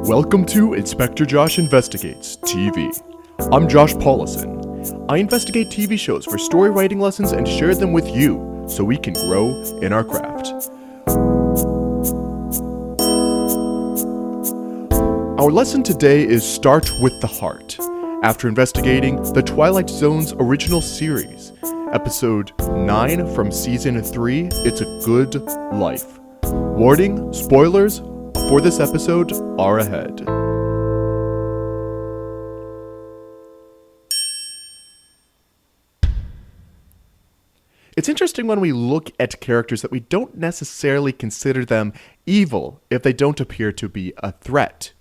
Welcome to Inspector Josh Investigates TV. I'm Josh Paulison. I investigate TV shows for story writing lessons and share them with you so we can grow in our craft. Our lesson today is Start with the Heart, after investigating the Twilight Zone's original series, episode 9 from season 3, It's a Good Life. Warning, spoilers for this episode are ahead. It's interesting when we look at characters that we don't necessarily consider them evil if they don't appear to be a threat.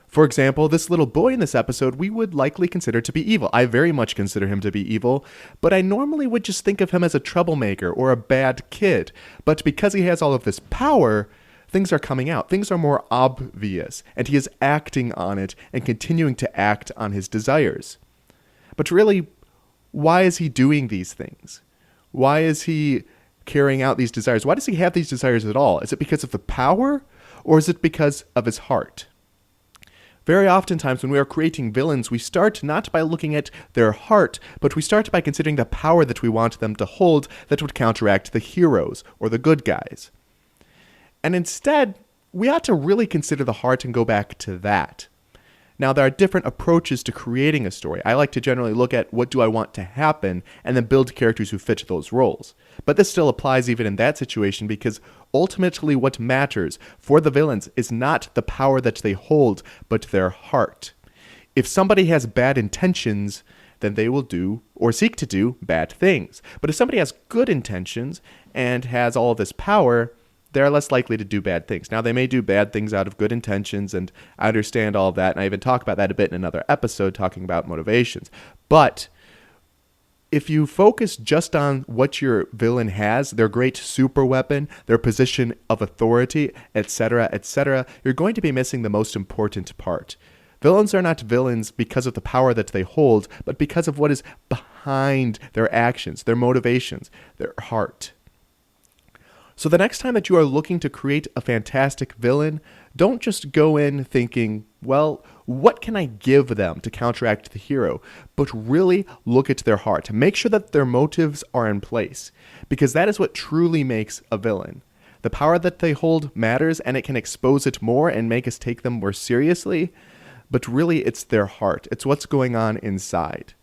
For example, this little boy in this episode we would likely consider to be evil. I very much consider him to be evil, but I normally would just think of him as a troublemaker or a bad kid. But because he has all of this power, things are coming out. Things are more obvious, and he is acting on it and continuing to act on his desires. But really, why is he doing these things? Why is he carrying out these desires? Why does he have these desires at all? Is it because of the power, or is it because of his heart? Very oftentimes when we are creating villains, we start not by looking at their heart, but we start by considering the power that we want them to hold that would counteract the heroes or the good guys. And instead, we ought to really consider the heart and go back to that. Now, there are different approaches to creating a story. I like to generally look at what do I want to happen and then build characters who fit those roles. But this still applies even in that situation because ultimately what matters for the villains is not the power that they hold, but their heart. If somebody has bad intentions, then they will do or seek to do bad things. But if somebody has good intentions and has all this power, they're less likely to do bad things. Now, they may do bad things out of good intentions, and I understand all of that, and I even talk about that a bit in another episode, talking about motivations. But if you focus just on what your villain has, their great super weapon, their position of authority, etc., you're going to be missing the most important part. Villains are not villains because of the power that they hold, but because of what is behind their actions, their motivations, their heart. So the next time that you are looking to create a fantastic villain, don't just go in thinking, well, what can I give them to counteract the hero? But really look at their heart. Make sure that their motives are in place, because that is what truly makes a villain. The power that they hold matters, and it can expose it more and make us take them more seriously, but really it's their heart. It's what's going on inside.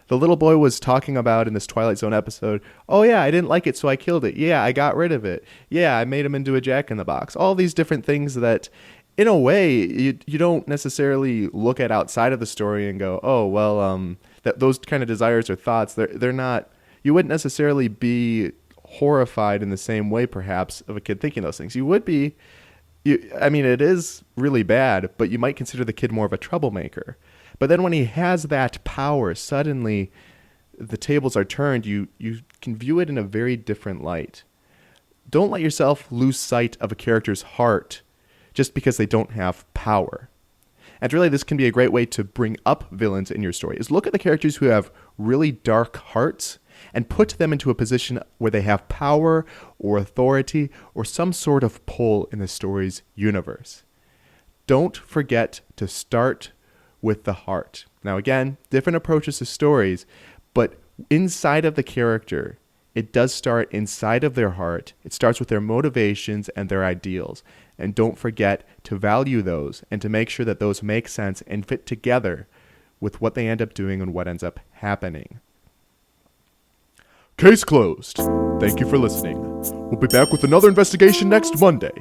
The little boy was talking about in this Twilight Zone episode, oh yeah, I didn't like it, so I killed it. Yeah, I got rid of it. Yeah, I made him into a jack-in-the-box. All these different things that, in a way, you don't necessarily look at outside of the story and go, oh, well, that those kind of desires or thoughts, they're not, you wouldn't necessarily be horrified in the same way, perhaps, of a kid thinking those things. You would be, it is really bad, but you might consider the kid more of a troublemaker. But then when he has that power, suddenly the tables are turned. You can view it in a very different light. Don't let yourself lose sight of a character's heart just because they don't have power. And really, this can be a great way to bring up villains in your story, is look at the characters who have really dark hearts and put them into a position where they have power or authority or some sort of pull in the story's universe. Don't forget to start with the heart. Now again, different approaches to stories, but inside of the character, it does start inside of their heart. It starts with their motivations and their ideals. And don't forget to value those and to make sure that those make sense and fit together with what they end up doing and what ends up happening. Case closed. Thank you for listening. We'll be back with another investigation next Monday.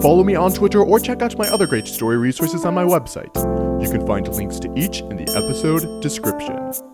Follow me on Twitter or check out my other great story resources on my website. You can find links to each in the episode description.